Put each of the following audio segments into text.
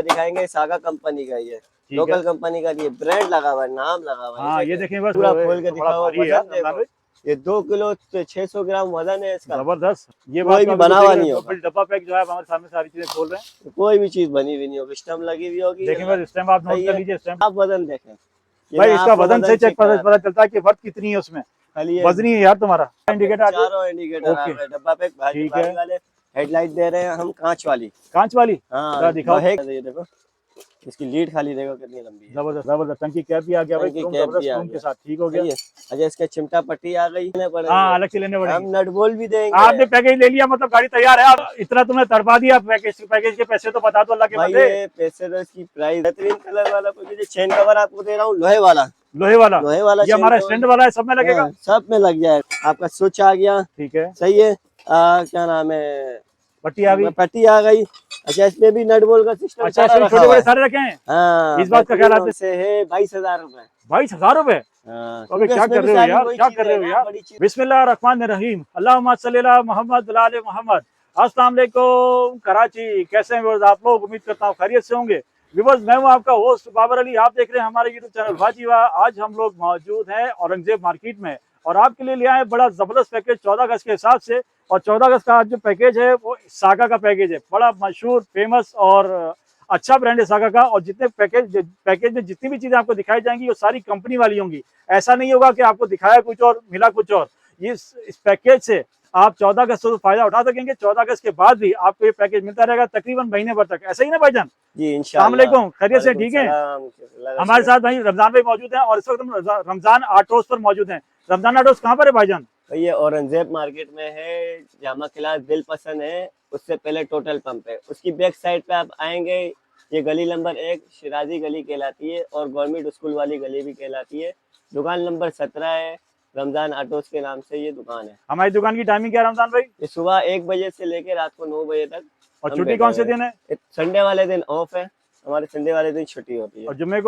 दिखाएंगे, saga company का ये लोकल कंपनी का, ये ब्रांड लगा हुआ है, नाम लगा हुआ है। हाँ ये देखें बस पूरा खोल के दिखा हुआ, है ये 2 किलो 600 ग्राम वजन है इसका। जबरदस्त। ये कोई भी बना हुआ नहीं होगा। डब्बा पैक जो है हमारे सामने सारी चीजें खोल रहे हैं, कोई भी चीज बनी हुई नहीं होगी, स्टम्प लगी हुई होगी। देखें बस स्टैम्प आप नोट कर लीजिए। स्टैम्प आप वजन देखें भाई, इसका वजन से चेक पता चलता है कि वर्थ कितनी है उसमें। वजनी है यार तुम्हारा। इंडिकेटर चारों इंडिकेटर आ गए डब्बा पे। ठीक है, वाले हेडलाइट दे रहे हैं हम कांच वाली। कांच वाली हाँ दिखाओ। ये देखो इसकी लीड खाली देखो कितनी लंबी है। जबरदस्त जबरदस्त। टंकी कैप भी आ गया भाई, जबरदस्त के साथ। ठीक हो गया। अच्छा इसके चिमटा पट्टी आ गई। हाँ अलग से लेने पड़ेंगे। हम नट बोल्ट भी देंगे। आपने पैकेज ले लिया मतलब गाड़ी तैयार है। आप इतना तुमने तड़पा दिया। पैकेज के पैसे तो बता दो अल्लाह के बंदे। पैसे तो इसकी प्राइस बेहतरीन कलर वाला चेन कवर आपको दे रहा हूँ, लोहे वाला। लोहे वाला ये हमारा स्टैंड वाला है, सब में लगेगा। सब में लग जाएगा। आपका स्विच आ गया। ठीक है, सही है। क्या नाम है, पट्टी आ गई। पट्टी आ गई। अच्छा इसमें भी नट बोल्ट का सिस्टम। अच्छा छोटे बड़े सारे रखे हैं। हाँ, इस बात का ख्याल आते से है 22,000 रुपए। 22,000 रुपए। अबे क्या कर रहे हो यार, क्या कर रहे हो यार। बिस्मिल्लाहिर्रहमानिर्रहीम, अल्लाहुम्मा सल्ली अला मोहम्मद व आले मोहम्मद। अस्सलाम वालेकुम कराची, कैसे हैं व्यूअर्स आप लोग? उम्मीद करता हूँ खैरियत से होंगे। व्यूअर्स मैं हूँ आपका होस्ट बाबर अली, आप देख रहे हैं हमारे यूट्यूब चैनल वाजी वाह। आज हम लोग मौजूद हैं औरंगजेब मार्केट में और आपके लिए ले आए बड़ा जबरदस्त पैकेज 14 अगस्त के हिसाब से। और 14 अगस्त का जो पैकेज है वो सागा का पैकेज है। बड़ा मशहूर, फेमस और अच्छा ब्रांड है सागा का। और जितने पैकेज में जितनी भी चीजें आपको दिखाई जाएंगी वो सारी कंपनी वाली होंगी। ऐसा नहीं होगा कि आपको दिखाया कुछ और मिला कुछ और। इस पैकेज से आप 14 अगस्त से फायदा उठा सकेंगे। 14 अगस्त के बाद भी आपको ये पैकेज मिलता रहेगा तकरीबन महीने भर तक। ऐसा ही ना भाईजान? जी इंशाल्लाह। अस्सलाम वालेकुम, खैरियत से? ठीक है। हमारे साथ भाई रमजान भाई मौजूद हैं और इस वक्त हम रमजान ऑटोस पर मौजूद हैं। रमजान ऑटोस कहाँ पर है भाईजान? ये औरंगजेब मार्केट में है, जामा क्लास दिल पसंद है, उससे पहले टोटल पंप है। उसकी बैक साइड पे आप आएंगे, ये गली नंबर 1 शिराजी गली कहलाती है और गवर्नमेंट स्कूल वाली गली भी कहलाती है। दुकान नंबर 17 है, रमजान ऑटोस के नाम से ये दुकान है। हमारी दुकान की टाइमिंग क्या है रमजान भाई? ये सुबह 1 बजे से लेकर रात को 9 बजे तक। और छुट्टी कौन से दिन है? संडे वाले दिन ऑफ है हमारे, संडे वाले दिन छुट्टी होती है। और जुम्मे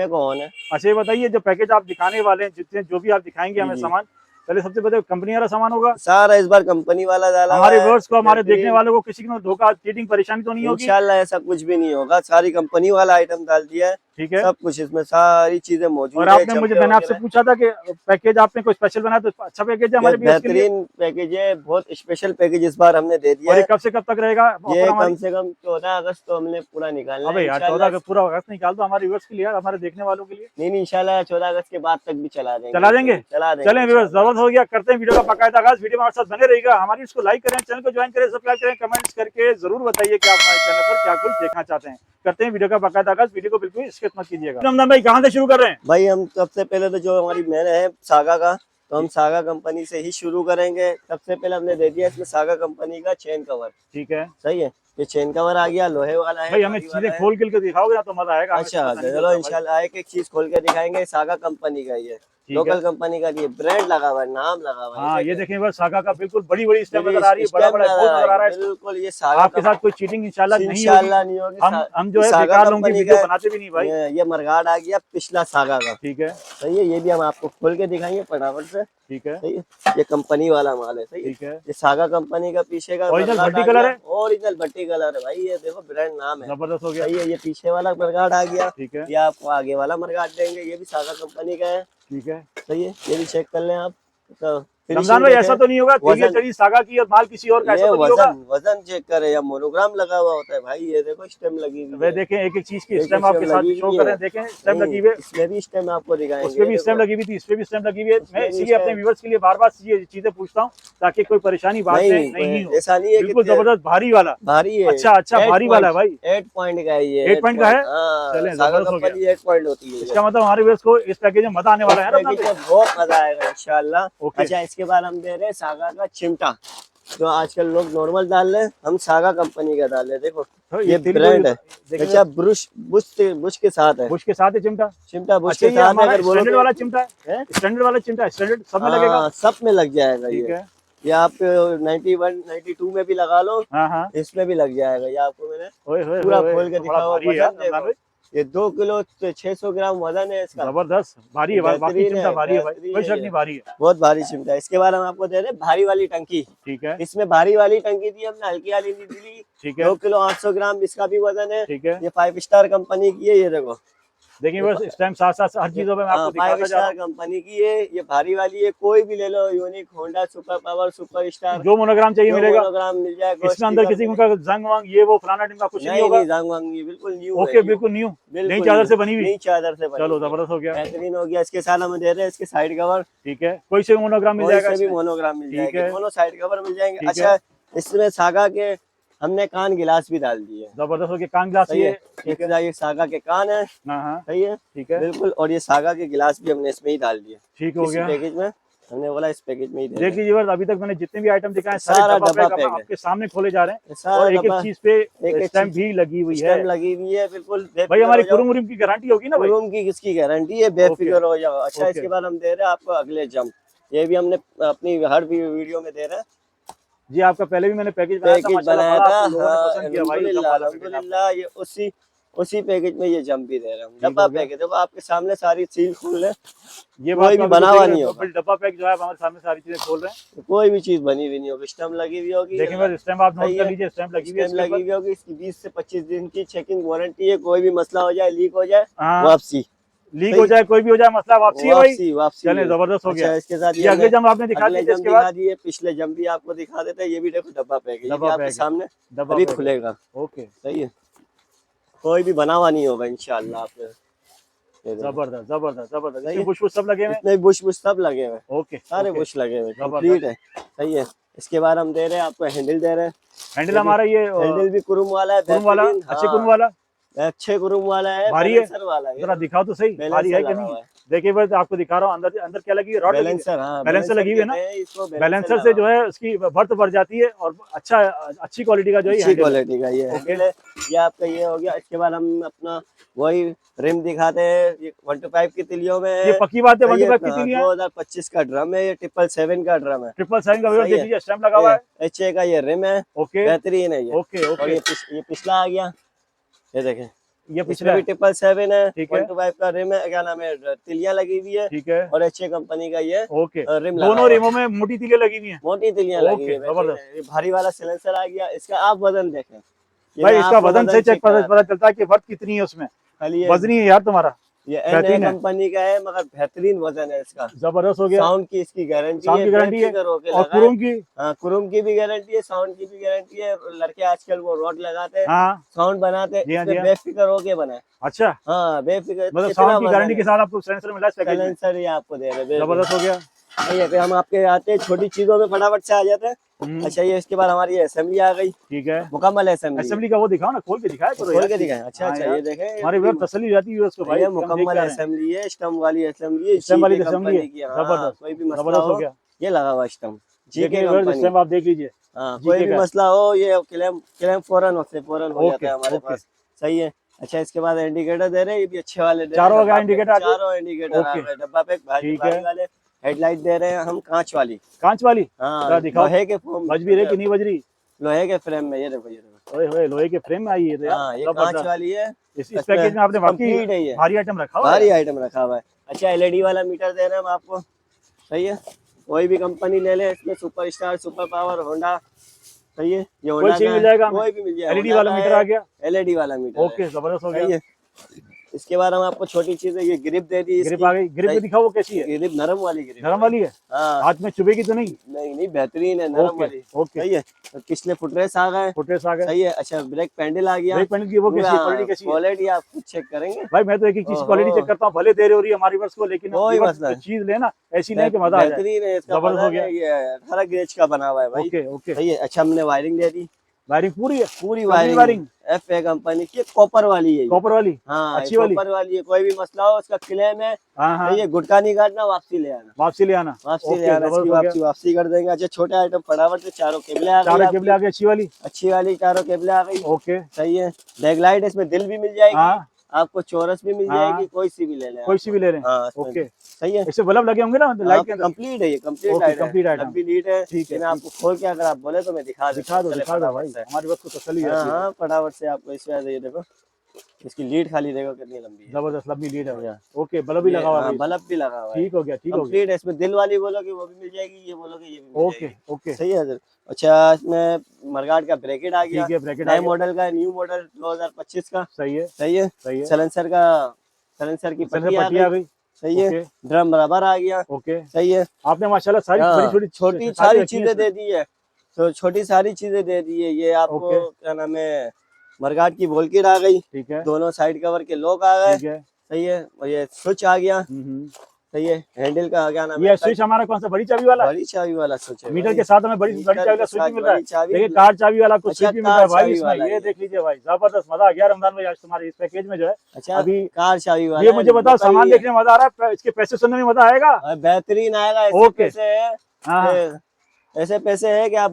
को ऑन है। अच्छा ये बताइए, जो पैकेज आप दिखाने वाले हैं, जितने जो भी आप दिखाएंगे हमें सामान, पहले सबसे पहले कंपनी वाला सामान होगा सारा। इस बार कंपनी वाला डाला। हमारे व्यूअर्स को, हमारे देखने वालों को किसी को धोखा, चीटिंग, परेशानी तो नहीं होगी? इंशाल्लाह ऐसा कुछ भी नहीं होगा। सारी कंपनी वाला आइटम डाल दिया है। ठीक है, सब कुछ इसमें सारी चीजें मौजूद है। और आपने मैंने आपसे पूछा था कि पैकेज आपने कोई स्पेशल बनाया, तो अच्छा पैकेज है हमारे, बेहतरीन पैकेज है, बहुत स्पेशल पैकेज इस बार हमने दे दिया है। कब से कब तक रहेगा ये? कम से कम 14 अगस्त तो हमने पूरा निकालना है। 14 अगस्त पूरा अगस्त निकाल दो हमारे व्यूअर्स के लिए, हमारे देखने वालों के लिए। नहीं इंशाल्लाह 14 अगस्त के बाद तक भी चला देंगे। चलें व्यूअर्स, जरूरत हो गया करते हैं वीडियो का बाकायदा आगाज। वीडियो में हमारे साथ बने रहिएगा। हमारी इसको लाइक करें, चैनल को ज्वाइन करें, सब्सक्राइब करें, कमेंट्स करके जरूर बताइए कि आप हमारे चैनल पर क्या कुछ देखना चाहते हैं। करते हैं वीडियो का बाकायदा आगाज। वीडियो को बिल्कुल स्किप मत कीजिएगा। रमजान भाई कहाँ से शुरू कर रहे हैं? भाई हम सबसे पहले तो जो हमारी मेन है सागा का, तो हम सागा कंपनी से ही शुरू करेंगे। सबसे पहले हमने दे दिया इसमें सागा कंपनी का चेन कवर। ठीक है, सही है। ये चेन कवर आ गया, लोहे वाला है। भाई हमें चीजें खोल के दिखाओगे ना तो मजा आएगा। अच्छा चलो इंशाल्लाह एक एक चीज खोल के दिखाएंगे। सागा कंपनी का ये लोकल कंपनी का ये ब्रांड लगा हुआ है, नाम लगा हुआ है। हाँ ये देखें बस सागा का बिल्कुल बड़ी बड़ी स्टैम्प नजर आ रही है, बड़ा बड़ा बोर्ड नजर आ रहा है। बिल्कुल ये सागा आपके साथ कोई चीटिंग इंशाल्लाह नहीं होगी। हम जो है बेकार लोगों की वीडियो बनाते भी नहीं भाई। ये मरगाड आ गया पिछला सागा का। ठीक है, सही है। ये भी हम आपको खोल के दिखाएंगे फटाफट से। ठीक है, सही है। ये कंपनी वाला माल है। सही है। ये सागा कंपनी का पीछे का ओरिजिनल भट्टी कलर है। ओरिजिनल भट्टी कलर है भाई। ये देखो ब्रांड नाम है, जबरदस्त हो गया। सही है। ये पीछे वाला मरगाड आ गया। ठीक है, ये आपको आगे वाला मरगाड देंगे, ये भी सागा कंपनी का है। ठीक है, सही है। ये भी चेक कर लें आप। तो रमजान भाई ऐसा तो नहीं होगा चढ़ी सागा की और माल किसी और का? ऐसा तो नहीं होगा? वजन चेक करें या मोनोग्राम लगा हुआ होता है भाई। ये देखो स्टेम लगी हुई है। देखें एक एक चीज की स्टेम आपके साथ शो करें। देखें स्टेम लगी हुई है, इसमें भी स्टेम आपको दिखाएंगे। उसमें भी स्टेम लगी हुई थी, इसमें भी स्टेम लगी हुई है। मैं इसीलिए अपने व्यूअर्स के लिए बार बार ये चीजें पूछता हूँ ताकि कोई परेशानी बात नहीं हो। ऐसा नहीं है, बिल्कुल जबरदस्त भारी वाला। भारी है। अच्छा भारी वाला है भाई। 8 पॉइंट का है ये। 8 पॉइंट का है। चलें जबरदस्त हो गया। 8 पॉइंट होती है। इसका मतलब हमारे व्यूअर्स को इस पैकेज में मजा आने वाला है। बहुत मजा आएगा इंशाल्लाह। अच्छा इसके बाद हम दे रहे हैं सागा का चिमटा, जो आजकल लोग नॉर्मल डाल रहे हैं, हम सागा कंपनी का डाल रहे हैं। देखो ये ब्रांड है। अच्छा बुश के साथ है। बुश के साथ है चिमटा बुश के साथ है। स्टैंडर्ड वाला चिमटा है, स्टैंडर्ड वाला चिमटा, स्टैंडर्ड सब में लगेगा। सब में लग जाएगा। ये आप 91 92 में भी लगा लो। इसमें भी लग जाएगा। ये आपको मैंने पूरा खोल के दिखा हुआ। ये 2 किलो 600 ग्राम वजन है इसका। जबरदस्त, भारी है, बाकी बेहतरीन चिमटा है, भारी है भाई, बेहतरीन कोई है शक ये। नहीं, भारी है। बहुत भारी चिमटा है। इसके बाद हम आपको दे रहे हैं भारी वाली टंकी। ठीक है, इसमें भारी वाली टंकी दी हमने, हल्की वाली नहीं दी। ठीक है, 2 किलो 800 ग्राम इसका भी वजन है। ठीक है। ये 5 स्टार कंपनी की है, ये देखो। देखिए बस इस टाइम साथ साथ हर चीजों में मैं आपको 5 दिखाता जा रहा स्टार कंपनी की है, ये भारी वाली है। कोई भी ले लो, unique, Honda, super power, super star, हूँ। जो मोनोग्राम चाहिए जो मिलेगा मोनोग्राम मिल जाएगा। इसमें, अंदर किसी का जंग वंग ये वो फलाना टिमका कुछ नहीं नहीं होगा। नहीं, जंग वंग, ये बिल्कुल न्यू है। ओके, बिल्कुल न्यू, नई चादर से बनी हुई। नई चादर से बनी चलो हुई है। जबरदस्त हो गया, बेहतरीन हो गया। इसके साथ हम दे रहे हैं इसके साइड कवर। ठीक है। कोई से मोनोग्राम मिल कोई जाएगा से भी इसमें? मोनोग्राम मिल ठीक जाएगी, है, दोनों साइड कवर मिल जाएंगे। ठीक अच्छा, है। इसमें सागा के हमने कान गिलास भी डाल दिए। जबरदस्त हो गया, कान ग्लास सही ये, है। ठीक है। ये सागा के कान है। हाँ हाँ, सही है, ठीक है, बिल्कुल। और ये सागा के गिलास भी हमने इसमें ही डाल दिए। ठीक हो इस गया। पैकेज में हमने बोला इस पैकेज में ही दे देखिए व्यूअर्स, अभी तक मैंने जितने भी आइटम दिखाए सारा सारे डब्बा डब्बा पैक पैक है। आपके सामने खोले जा रहे हैं, सारा और एक एक डब्बा, चीज पे एक स्टैम्प भी लगी हुई है। स्टैम्प लगी हुई है, बिल्कुल। भाई हमारी कुरुम उरुम की गारंटी होगी ना भाई? रूम की किसकी गारंटी है, बेफिक्र हो जाओ। अच्छा, ओके। इसके बाद हम दे रहे हैं आपको अगले जंप। ये भी हमने अपनी हर वीडियो में दे रहे हैं। जी, आपका पहले भी मैंने पैकेज बनाया था, माशाल्लाह बनाया बड़ा था। आप लोगों ने हाँ, पसंद किया भाई। अल्हम्दुलिल्लाह, जबरदस्त पैकेज आपका। अल्हम्दुलिल्लाह। ये उसी पैकेज में ये जंप भी दे रहे हैं हम। ठीक डब्बा हो गया। पैक है, देखो आपके सामने सारी सील खोल ले। ये कोई बात भी का बना हुआ नहीं होगा। डब्बा पैक जो है आप हमारे सामने सारी चीजें खोल रहे हैं। कोई भी चीज बनी हुई नहीं होगी, स्टम्प लगी हुई होगी। देखिए बस स्टैम्प आप नोट सही कर है। लीजिए, स्टैम्प लगी हुई है स्टैम्प इसके लगी ऊपर। हुई होगी। इसकी 20 से 25 दिन की चेकिंग वारंटी है। कोई भी मसला हो जाए, लीक हो जाए, हाँ, वापसी। लीक हो जाए, कोई भी हो जाए, मसला वापसी है भाई। वापसी, वापसी चलिए है। जबरदस्त हो अच्छा, गया। इसके साथ ये अगले जंप आपने दिखा अगले दिए, जंप इसके दिखा बाद दिए। पिछले जंप भी आपको दिखा देते हैं। ये भी देखो डब्बा पैक है, ये भी डब्बा आपके पैक है, सामने डब्बा अभी पैक है। खुलेगा। ओके, सही है, कोई भी बना हुआ नहीं होगा इंशाल्लाह। आपने ये देखो। जबरदस्त जबरदस्त जबरदस्त, सही इसमें है। बुश वुश सब लगे हुए हैं। इसमें बुश सब लगे हुए हैं। ओके, सारे ओके, बुश लगे हुए हैं, जबरदस्त। कंप्लीट है। सही है। इसके बाद हम दे रहे हैं आपको हैंडल दे रहे हैं। हैंडल हमारा ये हैंडल भी कुरुम वाला है, कुरुम वाला, बेहतरीन। अच्छे कुरुम हाँ, वाला, अच्छे कुरुम वाला है, भारी है? बैलेंसर वाला है। जरा दिखाओ तो सही, भारी बैलेंसर है कि लगा नहीं हुआ है? है। देखिए बस आपको दिखा रहा हूँ, अंदर अंदर क्या लगी है, रॉड लगी है। बैलेंसर, हाँ, बैलेंसर लगी हुई है ना? कहते हैं इसको, बैलेंसर से लगा जो हुआ है उसकी बर्थ बढ़ जाती है, और अच्छा, अच्छी क्वालिटी का जो है अच्छी हैंडल है। क्वालिटी का ये हैंडल है। ये आपका ये हो गया। इसके बाद हम अपना वही रिम दिखाते हैं। ये 125 की तिलियों में है। ये पक्की बात है, सही 125 की तिलियां है। 2025 का ड्रम है। ये 777 का ड्रम है। 777 का व्यूअर सही देख है। लीजिए, स्टैम्प लगा हुआ है। HA का ये रिम है, ओके, बेहतरीन है ये। ओके, और ओके। ये पिछला आ गया, ये देखें। ये इसमें पिछला भी है, 777 है। ठीक है। 125 का रिम है, क्या नाम है, तिलियां लगी हुई है। ठीक है, और HA कंपनी का ये ओके। रिम लगा दोनों हुआ है। रिमों में मोटी तिलियां लगी हुई हैं। मोटी तिलियां लगी ओके, हुई है, बेहतरीन जबरदस्त। है। ये भारी वाला सिलेंसर आ गया। इसका आप वजन देखें। ये भाई मैं इसका आपको वजन से चेक करा पता चलता है कि वर्थ कितनी है उसमें। खाली ये वजनी है यार तुम्हारा, ये बेहतरीन NA है। कंपनी का है, मगर बेहतरीन वजन है इसका। जबरदस्त हो गया। साउंड की इसकी गारंटी साउंड है, की गारंटी है, बेफिक्र होके और लगाएं। कुरुम की। हाँ, कुरुम की भी गारंटी है, साउंड की भी गारंटी है। लड़के आजकल वो रॉड लगाते हैं, हाँ, साउंड बनाते हैं, जी हाँ, इसमें जी हाँ। बेफिक्र होके बनाए। अच्छा, हाँ, बेफिक्र। मतलब कितना साउंड की वजन गारंटी है? के साथ आपको सेंसर मिला इस पैकेज में। साइलेंसर ही आपको दे रहे हैं। जबरदस्त हो गया। ये फिर हम आपके आते हैं छोटी चीजों में फटाफट से आ जाते हैं। अच्छा, ये इसके बाद हमारी असेंबली आ गई, ठीक है। मुकम्मल असेंबली। असेंबली का वो दिखाओ ना, खोल के दिखाया करो खोल यार। के दिखाएं। अच्छा हाँ अच्छा, यार, ये देखें। हमारे व्यूअर तसल्ली हो जाती है उसको भाई, ये कि हम देख मुकम्मल क्या रहे हैं। असेंबली है, स्टम्प वाली असेंबली है। स्टैम्प वाली GK असेंबली है, कंपनी की। हाँ, जबरदस्त, कोई भी मसला जबरदस्त हो हो, गया। ये लगा हुआ स्टम्प, GK देखिए व्यूअर, कंपनी। स्टैम्प आप देख लीजिए। हाँ, GK कोई भी का। मसला हो, ये क्लेम फौरन हो जाता ओके, है हमारे ओके। पास। सही है। अच्छा, इसके बाद इंडिकेटर दे रहे हैं, ये भी अच्छे वाले दे रहे हैं। चारों डब्बा इंडिकेटर पैक, आ गए? चारों इंडिकेटर आ ओके, गए। डब्बा पैक भारी ठीक है। भारी वाले। हेडलाइट दे रहे हैं हम, कांच वाली। कांच वाली, हाँ, जरा दिखाओ, लोहे के फोम, बज भी रही कि नहीं बज रही? लोहे के फ्रेम में। ये देखो, ये देखो। ओए होए, लोहे के फ्रेम में आई है तो यार, हाँ, ये कांच जबरदस्त। वाली है। इस पैकेज में आपने वाकई कंप्लीट है ये, भारी आइटम रखा हुआ है भारी यार। आइटम रखा हुआ है। अच्छा, LED वाला मीटर दे रहे हैं हम आपको। सही है। कोई भी कंपनी ले ले, इसमें super star, super power, Honda. सही है। ये कोई होंडा चीज का मिल है, जाएगा हमें? कोई भी मिल जाएगा। LED होंडा वाला का मीटर है, आ गया। LED वाला मीटर है। ओके, जबरदस्त हो सही गया। है। इसके बाद हम आपको छोटी चीज है, ये ग्रिप दे दी। ग्रिप आ गई, ग्रिप में दिखाओ वो कैसी है? ग्रिप नरम वाली ग्रिप। नरम वाली है, हाँ, हाथ में चुभेगी तो नहीं? नहीं नहीं, बेहतरीन है, नरम ओके, वाली। ओके। सही है। तो पिछले फुटरेस आ गए। फुटरेस आ गए। सही है। अच्छा, ब्रेक पैंडल आ गया। ब्रेक पैनल की वो कैसी है, क्वालिटी कैसी है? क्वालिटी आप खुद चेक करेंगे। भाई मैं तो एक एक चीज ओहो। क्वालिटी चेक करता हूँ, भले देरी हो रही है हमारी वर्ष को, लेकिन कोई हम मसला नहीं। चीज लेना ऐसी नहीं कि मजा आ जाए। बेहतरीन है इसका। जबरदस्त हो वजन गया। है, ये 18 गेज का बना हुआ है भाई। Okay, okay. सही है। अच्छा, हमने वायरिंग दे दी, वायरिंग पूरी है, पूरी वायरिंग वायरिंग। FA कंपनी की, कॉपर वाली है ये। कॉपर वाली, हाँ, अच्छी वाली। कॉपर वाली है। कोई भी मसला हो, उसका क्लेम है। हाँ हाँ, ये गुटका नहीं काटना, वापसी ले आना। वापसी ले आना। वापसी ले ओके, आना, इसकी जबरदस्त हो गया। वापसी कर देंगे। अच्छा, छोटे आइटम फटाफट से चारों केबलें आ गई चारों आपकी। केबल आ गई, अच्छी वाली। अच्छी वाली चारों केबलें आ गई। ओके, सही है। बैक लाइट इसमें दिल भी मिल जाएगी हाँ, आपको, चौरस भी मिल हाँ। जाएगी, कोई सी भी ले लें। कोई सी भी ले रहे हैं। हाँ, इसमें ओके, सही है। इससे बल्ब लगे होंगे ना लाइट के अंदर? कंप्लीट है ये, कंप्लीट ओके, लाइट है, complete item। लंबी लीड है। ठीक है, मैं आपको खोल के अगर आप बोले तो मैं दिखा दिखा दो, चले दिखा दो फटाफट भाई, से। हमारी बात को तसल्ली हाँ रहती है। हाँ, फटाफट से आपको इसमें ये देखो, इसकी लीड खाली देखो कितनी लंबी है, जबरदस्त लंबी लीड है भैया। हाँ। ओके, बल्ब भी लगा हुआ है भाई। बल्ब भी लगा हुआ है, ठीक हो गया, ठीक हो गया। कंप्लीट है। इसमें दिल वाली बोलोगे वो भी मिल जाएगी, ये बोलोगे ये भी मिल ओके जाएगी। ओके, सही है सर। अच्छा, इसमें मरगाट का ब्रैकेट आ गया, ठीक है, ब्रैकेट आ नए गया। मॉडल का, न्यू मॉडल 2025 का। सही है, सही है। सही है। सलेंसर की पट्टी आ पट्टी आ गई। गई। सही है। ओके ड्रम रबर आ गया। ओके, सही है। आपने माशाल्लाह सारी हाँ, बड़ी छोटी छोटी सारी सारी रखी है चीजें इसमें। दे दी है, तो छोटी सारी चीजें दे दी है। ये आपको ओके। क्या नाम है, मरगाट की बोलकिट आ गई, ठीक है, दोनों साइड कवर के लॉक आ गए। ठीक है। सही है। और ये स्विच आ गया। हम्म। सही है। हैंडल का क्या नाम ये है, स्विच हमारा कौन सा, बड़ी चाबी वाला है? बड़ी चाबी वाला स्विच है मीटर भाई। के साथ हमें बड़ी मीटर चाबी के का स्विच साथ भी मिल रहा है। बड़ी चाबी। देखिए, कार चाबी वाला कुछ अच्छा, स्विच भी मिल रहा है कार भाई चाबी इसमें। वाला ये है। देख लीजिए भाई, जबरदस्त, मजा आ गया रमजान भाई आज तुम्हारे इस पैकेज में जो है। अच्छा, अभी कार चाबी वाला ये है, मुझे बताओ, लोकल सामान ही है। देखने में मजा आ रहा है, इसके पैसे सुनने में मजा आएगा। बेहतरीन आएगा। ऐसे ओके। पैसे है, हाँ, ऐसे पैसे है कि आप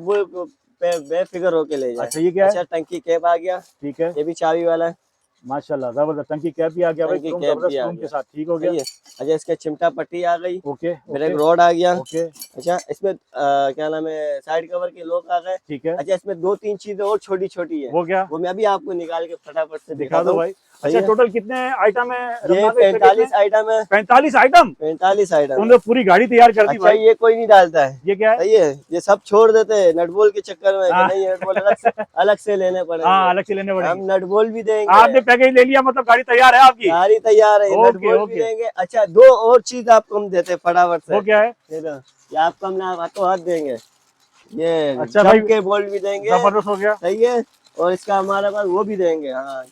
बेफिक्र होके ले जाए। अच्छा, ये क्या है? अच्छा, टंकी कैप आ गया, ठीक है, ये भी चाबी वाला है। माशाल्लाह जबरदस्त। टंकी कैप भी आ गया भाई, टंकी क्रोम कैप जबरदस्त भी आ क्रोम के गया। साथ। ठीक हो सही गया। है। अच्छा, इसके चिमटा पट्टी आ गई, ओके ब्रेक ओके रोड आ गया। ओके, अच्छा, इसमें क्या नाम है, साइड कवर के लॉक आ गए। ठीक है। अच्छा, इसमें दो तीन चीजें और छोटी छोटी है, वो क्या, वो मैं अभी आपको निकाल के फटाफट से दिखा दिखाता दो हूँ। भाई। सही अच्छा, है। टोटल कितने आइटम है ये रमजान भाई पैकेज में? 45 आइटम है। 45 आइटम। 45 आइटम तुमने पूरी गाड़ी तैयार कर दी अच्छा, भाई। ये कोई नहीं डालता है। ये क्या है? सही है। ये सब छोड़ देते हैं नट बोल्ट के चक्कर में, कि हाँ। नहीं नट बोल्ट अलग से लेने पड़ेंगे। हाँ, अलग से लेने हम पड़ेंगे। नट बोल्ट भी देंगे। आपने पैकेज ले लिया मतलब गाड़ी तैयार है आपकी। गाड़ी तैयार है, नट ओके बोल्ट भी ओके, देंगे। अच्छा, दो और चीज आपको हम देते हैं फटाफट से। वो क्या है? ये लो, ये आपको हम ना हाथों हाथ देंगे। ये अच्छा भाई, जंप के बोल्ट भी देंगे। जबरदस्त हो गया। सही है। और इसका हमारे पास वो भी देंगे, हाँ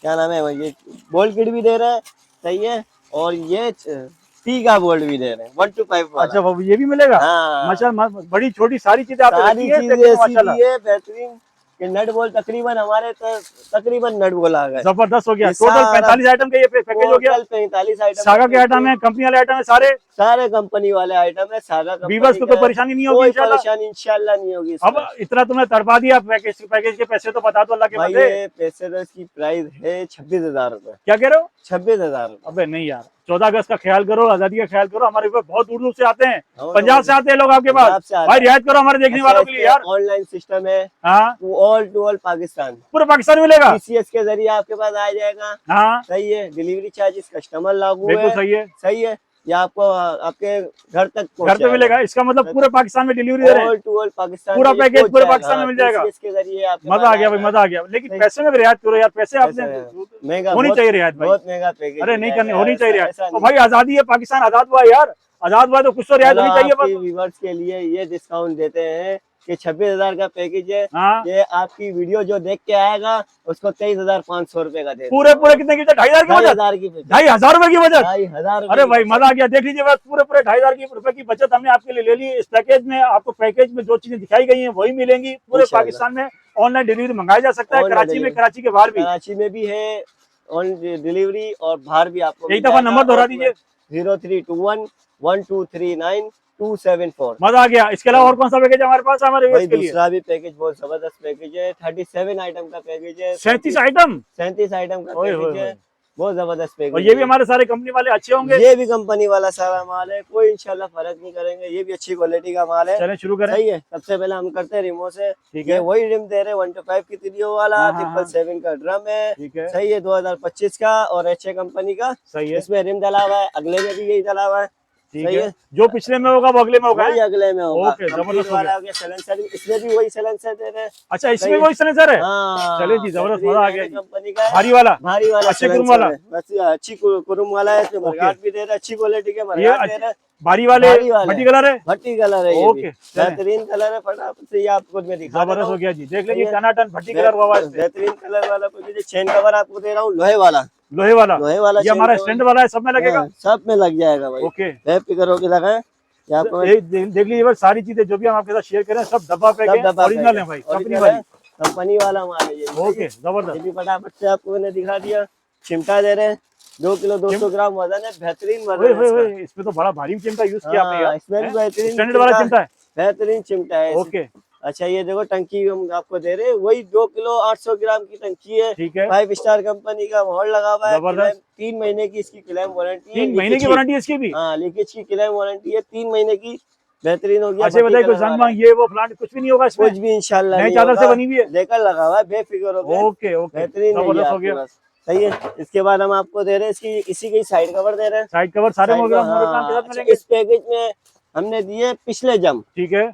क्या नाम है भाई, ये बोल्ट किट भी दे रहे हैं। सही है। और ये टी का बोल्ट भी दे रहे हैं, 1 to 5 वाला। अच्छा बाबू, ये भी मिलेगा? हाँ, माशाल्लाह, बड़ी छोटी सारी चीजें आपने सारी रखी है चीजें पैकेज में ऐसी माशाल्लाह। दी है बेहतरीन कि नट बोल्ट तकरीबन हमारे तकरीबन नट बोल्ट आ गए। जबरदस्त हो गया। ये टोटल सारा 45 आइटम का ये पैकेज हो गया। Total 45 item. सागा के आइटम है, कंपनी वाले आइटम है सारे। सारे कंपनी वाले आइटम है, सारा कंपनी वीवर्स को का तो है। परेशानी नहीं होगी कोई इंशाल्लाह। परेशानी इंशाल्लाह नहीं होगी अब इसमें। इतना तुमने तड़पा दिया, पैकेज के पैसे तो बता दो अल्लाह के भाई बंदे। ये पैसे तो इसकी प्राइस है 26,000 रुपए। क्या कह रहे हो? 26,000 रुपए। अबे नहीं यार, 14 अगस्त का ख्याल करो, आजादी का ख्याल करो। हमारे पास बहुत दूर दूर से आते हैं, हाँ, पंजाब से आते हैं लोग आपके पंजाब पास। से आते भाई हैं। रियायत करो हमारे देखने वालों के लिए यार। ऑनलाइन सिस्टम है, हाँ, ऑल टू ऑल पाकिस्तान, पूरे पाकिस्तान में मिलेगा। TCS के जरिए आपके पास आ जाएगा। हाँ, सही है। डिलीवरी चार्जेस कस्टमर लागू बिल्कुल है। सही है। सही है। या आपको आपके घर तक घर पे मिलेगा, इसका मतलब पूरे पाकिस्तान में डिलीवरी दे रहे हैं। ऑल टू ऑल पाकिस्तान पूरा में ये पैकेज पहुंच पूरे जाएगा। पाकिस्तान में मिल जाएगा। TCS के जरिए आपके मजा पास आ गया भाई, आएगा। मजा आ गया। लेकिन सही। पैसे में भी रियायत करो यार, पैसे आपने महंगा होनी बहुत- चाहिए रियायत भाई। बहुत महंगा पैकेज। अरे नहीं करनी, होनी चाहिए रियायत। ऐसा तो नहीं। भाई आजादी है, पाकिस्तान आजाद हुआ है यार, आजाद हुआ है तो कुछ तो रियायत चलो, होनी चाहिए आपके बस। व्यूवर्स के लिए ये डिस्काउंट देते हैं कि 26,000 का पैकेज है। हाँ, ये आपकी वीडियो जो देख के आएगा उसको 23,500 रुपए का दे पूरे पूरे कितने की? 2,500 की बचत, 2,500 की बचत। 2,500 रुपए की बचत। 2,500 अरे भाई मजा आ गया। देख लीजिए बस, पूरे पूरे 2,500 रुपए की बचत हमने आपके लिए ले ली इस पैकेज में। आपको पैकेज में जो चीजें दिखाई गई हैं वही मिलेंगी। पूरे इंशाल्लाह। पाकिस्तान में ऑनलाइन डिलीवरी मंगाया जा सकता है, ऑनलाइन कराची में, डिलीवरी। कराची के बाहर भी। कराची में भी है ऑन डिलीवरी और बाहर भी आपको एक दफा नंबर दोहरा दीजिए। 0321-1239274। मजा आ गया। इसके अलावा और कौन सा पैकेज है हमारे पास हमारे भाई व्यूअर्स के लिए? दूसरा भी पैकेज बहुत जबरदस्त पैकेज है। 37 आइटम का पैकेज है। 37 आइटम। 37 आइटम का ओए पैकेज होए है। होए। बहुत जबरदस्त पैकेज और ये भी हमारे सारे कंपनी वाले अच्छे होंगे। ये भी कंपनी वाला सारा माल है, कोई इंशाल्लाह फर्क नहीं करेंगे। ये भी अच्छी क्वालिटी का माल है। चलें शुरू करें। सही है। सबसे पहले हम करते हैं रिमो से। ठीक ये है, वही रिम दे रहे हैं 1 to 5 की त्रियो वाला, हाँ, हाँ, 777 का ड्रम है। ठीक है, सही है। 2025 का और HA कंपनी का। सही है, इसमें रिम डला हुआ है, अगले में भी यही डला हुआ है। ठीक सही है। है। जो पिछले में होगा वो अगले में होगा। वही अगले में होगा। ओके, जबरदस्त कंप्लीट हो वाला गया। हो गया। सैलेंसर इसमें भी वही सैलेंसर दे रहे हैं। अच्छा, इसमें सही है। वही सिलेंडर है। हाँ, चलिए जी, जबरदस्त, बेहतरीन मजा आ गया जी। कंपनी का है। भारी वाला, भारी वाला अच्छे कुरुम silencer वाला। है। बस ये अच्छी कुरुम वाला है। इसमें मरगाट भी दे रहा है, अच्छी क्वालिटी के ये मरगाट दे रहा है। भारी वाले भारी वाले। भट्टी कलर है। भट्टी कलर है। ये ओके, भी चलें। बेहतरीन कलर है। फटाफट से ये आपको मैं दिखा देता जबरदस्त हो हूँ। गया जी। देख लीजिए, सही है। टनाटन भट्टी कलर हुआ है। बेहतरीन कलर वाला पैकेज। चेन कवर आपको दे रहा हूँ लोहे वाला। लोहे वाला, लोहे वाला ये chain हमारा cover। स्टैंड वाला है, सब में लगेगा। हाँ, सब में लग जाएगा भाई। ओके, बेफिक्र होके लगाए। यहाँ पे देख लीजिए बस, सारी चीजें जो भी हम आपके साथ शेयर करें सब डब्बा पैक है, ओरिजिनल है भाई, कंपनी वाली। कंपनी वाला माल है ये। ओके, ये जबरदस्त। भी फटाफट से आपको मैंने दिखा दिया। चिमटा दे रहे हैं, 2 किलो 200 ग्राम वजन है। बेहतरीन ओए वजन होए है होए, इसमें तो बड़ा भारी चिमटा यूज किया आपने इसका। यार। इसमें भी बेहतरीन स्टैंडर्ड वाला चिमटा है। बेहतरीन चिमटा है। ओके, अच्छा, ये देखो टंकी हम आपको दे रहे हैं, वही 2 किलो 800 ग्राम की टंकी है। ठीक है, 5 स्टार कंपनी का मोहर लगा हुआ है। जबरदस्त। 3 महीने की इसकी क्लेम वारंटी है। 3 महीने की वारंटी है इसकी भी। हाँ, लीकेज की क्लेम वारंटी है 3 महीने की। बेहतरीन हो गया। अच्छा बताइए, कोई जंग ये वो प्लांट कुछ भी नहीं होगा इसमें? कुछ भी इंशाल्लाह नई नहीं चादर से होगा। बनी हुई है। लेकर लगा हुआ है, बेफिक्र हो गए। ओके ओके, बेहतरीन है ये जबरदस्त हो आपके गया। पास। सही है। इसके बाद हम आपको दे रहे हैं इसकी इसी के साइड कवर दे रहे हैं। साइड कवर सारे साइड मोहकम हाँ, के साथ अच्छा, मिलेंगे। इस पैकेज में हमने दिए पिछले जम, ठीक है,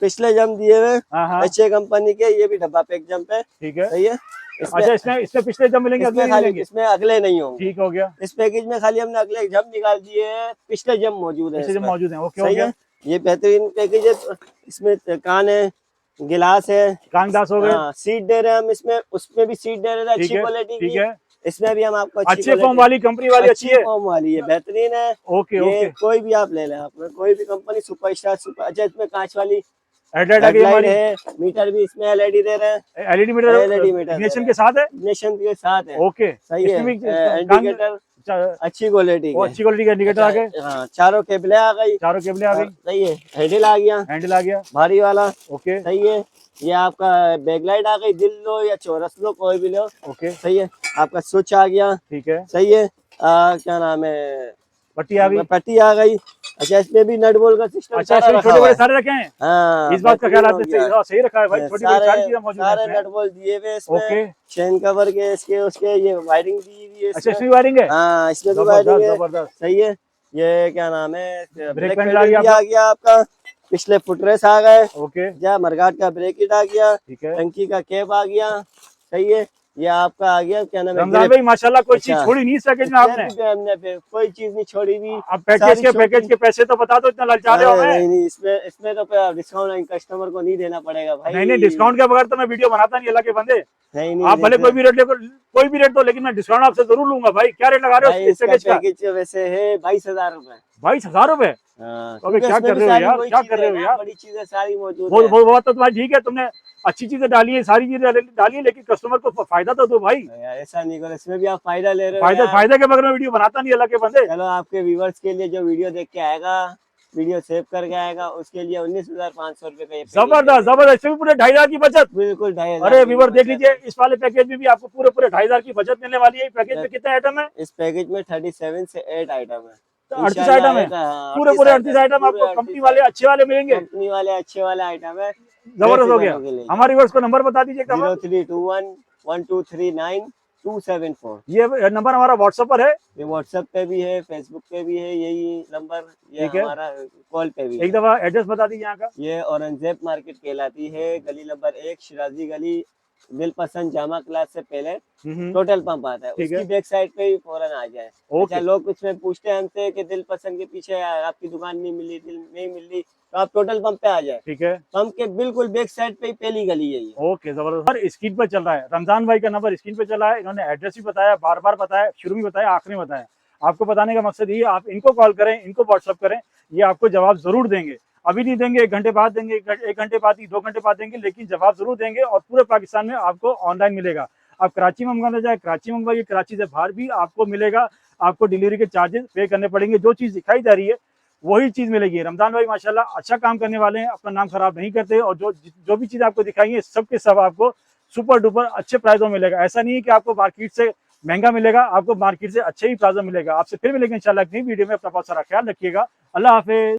पिछले जम दिए हुए हाँ हाँ, अच्छे कंपनी के, ये भी डब्बा पैक जंप है। ठीक है। सही है। अच्छा, इसमें पिछले जब मिलेंगे, अगले इसमें नहीं खाली मिलेंगे? इसमें अगले नहीं होंगे। ठीक हो गया। इस पैकेज में खाली हमने अगले जम निकाल दिए हैं, पिछले जम मौजूद है पिछले जब इसमें। मौजूद है, ओके हो सही गया। है। ये बेहतरीन पैकेज है। इसमें कान है, गिलास है, कान ग्लास हो गए, हाँ, सीट दे रहे हैं हम इसमें, उसमें भी सीट दे रहे हैं ठीक अच्छी है, क्वालिटी ठीक की। है। इसमें भी हम आपको अच्छे फॉर्म वाली कंपनी वाली अच्छी है, फॉर्म वाली है, बेहतरीन है। ओके ये ओके। कोई भी आप ले लें, आपने कोई भी कंपनी सुपर स्टार सुपर, अच्छा इसमें कांच वाली हेडलाइट आ गई हेडलाइट हमारी, है, मीटर भी इसमें एलईडी दे रहे हैं, LED meter LED meter ignition के साथ है, इग्निशन के साथ है। ओके। सही है। इसमें भी इंडिकेटर अच्छी क्वालिटी वो अच्छी क्वालिटी का इंडिकेटर आ गए, हाँ, चारों केबले आ गई, चारों केबले आ गई, सही है। हैंडल आ गया, हैंडल आ गया, भारी वाला, ओके सही है। ये आपका बैकलाइट आ गई, दिल लो या चौरस लो, कोई भी लो, ओके, सही है। आपका स्विच आ गया, ठीक है। सही है। क्या नाम है, पट्टी आ गई, पट्टी आ गई। अच्छा, इसमें भी नट बोल्ट का सिस्टम अच्छा, सारा इसमें रखा छोटे हुआ बड़े है। सारे रखे हैं, हाँ, इस बात का ख्याल बेहतरीन हो आपने गया। सही रखा है भाई, छोटी बड़ी सारी चीजें मौजूद सारे है नट बोल्ट दिए हुए इसमें, ओके। चेन कवर के, इसके उसके, ये वायरिंग दी हुई है अच्छा, इसमें। इसमें वायरिंग है, हाँ, इसमें भी जबरदस्त वायरिंग है, जबरदस्त। सही है। ये क्या नाम है, ब्रेक पैडल पैडल भी आ गया आपका, पिछले फुटरेस आ गए, ओके, या मरगाट का ब्रेकेट आ गया, ठीक है। टंकी का कैप आ गया, सही है। ये आपका आ गया, क्या नाम है, रमजान भाई माशाल्लाह कोई चीज अच्छा। छोड़ी नहीं इस पैकेज में आपने, हमने कोई चीज नहीं छोड़ी भी। अब पैकेज के पैसे तो बता दो, इतना ललचा रहे हो हमें। नहीं, इसमें तो डिस्काउंट कस्टमर को नहीं देना पड़ेगा भाई। नहीं डिस्काउंट के बगैर तो मैं वीडियो बनाता नहीं, अल्लाह के बंदे। नहीं आप भले कोई भी रेट दो, लेकिन मैं डिस्काउंट आपसे जरूर लूंगा भाई। क्या रेट लगा रहे हो इस पैकेज का? पैकेज वैसे है 22,000 रुपए। 22,000 रुपए? अबे क्या कर रहे हो यार, क्या कर रहे हो यार? बड़ी चीजें सारी मौजूद वो बात तो तुम्हारी ठीक है, तुमने अच्छी चीजें डाली है, सारी चीजें डाली है, लेकिन कस्टमर को फायदा तो दो भाई। यार ऐसा नहीं करो, इसमें भी आप फायदा ले रहे हो। फायदा के बगैर मैं वीडियो बनाता नहीं, अल्लाह के बंदे। चलो, आपके व्यूवर्स के लिए जो वीडियो देख के आएगा, वीडियो सेव करके आएगा, उसके लिए 19,500 रुपए का ये जबरदस्त जबरदस्त, इसमें भी पूरे 2,500 की बचत, बिल्कुल 2,500। अरे व्यूवर देख लीजिए, इस वाले पैकेज में भी आपको पूरे 2,500 की बचत मिलने वाली है। पैकेज में कितने आइटम है? इस पैकेज में 37 से 8 आइटम है, 38 आइटम है, पूरे 38 आइटम आपको कंपनी वाले अच्छे वाले मिलेंगे, कंपनी वाले अच्छे वाले आइटम है। जबरदस्त हो गया। हमारे व्यूअर्स को नंबर बता दीजिए, 03211239,274। ये नंबर हमारा व्हाट्सएप पर है, ये व्हाट्सएप पे भी है, फेसबुक पे भी है, यही नंबर, ये ठीक है। हमारा कॉल पे भी है। एक दफा एड्रेस बता दीजिए यहाँ का। ये औरंगजेब मार्केट कहलाती है, गली नंबर 1, शिराजी गली, दिल पसंद जामा क्लास से पहले टोटल पंप आता है, उसकी बैक साइड पे ही फौरन आ जाए। अच्छा, लोग कुछ में पूछते हैं हमसे कि दिल पसंद के पीछे आपकी दुकान नहीं मिली, दिल नहीं मिली, तो आप टोटल पंप पे आ जाए, ठीक है। पंप के बिल्कुल बैक साइड पे ही पहली गली है ये। ओके, जबरदस्त। और स्क्रीन पे चल रहा है रमजान भाई का नंबर, स्क्रीन पे चल रहा है। इन्होंने एड्रेस भी बताया, बार बार बताया, शुरू में बताया, आखिरी में बताया। आपको बताने का मकसद ये, आप इनको कॉल करें, इनको व्हाट्सअप करें, ये आपको जवाब जरूर देंगे। अभी नहीं देंगे, 1 घंटे बाद देंगे, 1 घंटे बाद ही, 2 घंटे बाद देंगे, लेकिन जवाब जरूर देंगे। और पूरे पाकिस्तान में आपको ऑनलाइन मिलेगा। आप कराची में मंगवाना चाहे कराची मंगवाइए, कराची से बाहर भी आपको मिलेगा। आपको डिलीवरी के चार्जेस पे करने पड़ेंगे, जो चीज़ दिखाई जा रही है वही चीज़ मिलेगी। रमजान भाई माशाल्लाह अच्छा काम करने वाले हैं, अपना नाम खराब नहीं करते, और जो भी चीज़ आपको दिखाई है सब के सब आपको सुपर डुपर अच्छे प्राइसों में मिलेगा। ऐसा नहीं है कि आपको मार्केट से महंगा मिलेगा, आपको मार्केट से अच्छे ही प्राइसों मिलेगा। आपसे फिर मिलेंगे इंशाल्लाह एक नई वीडियो में। अपना बहुत सारा ख्याल रखिएगा। अल्लाह हाफिज।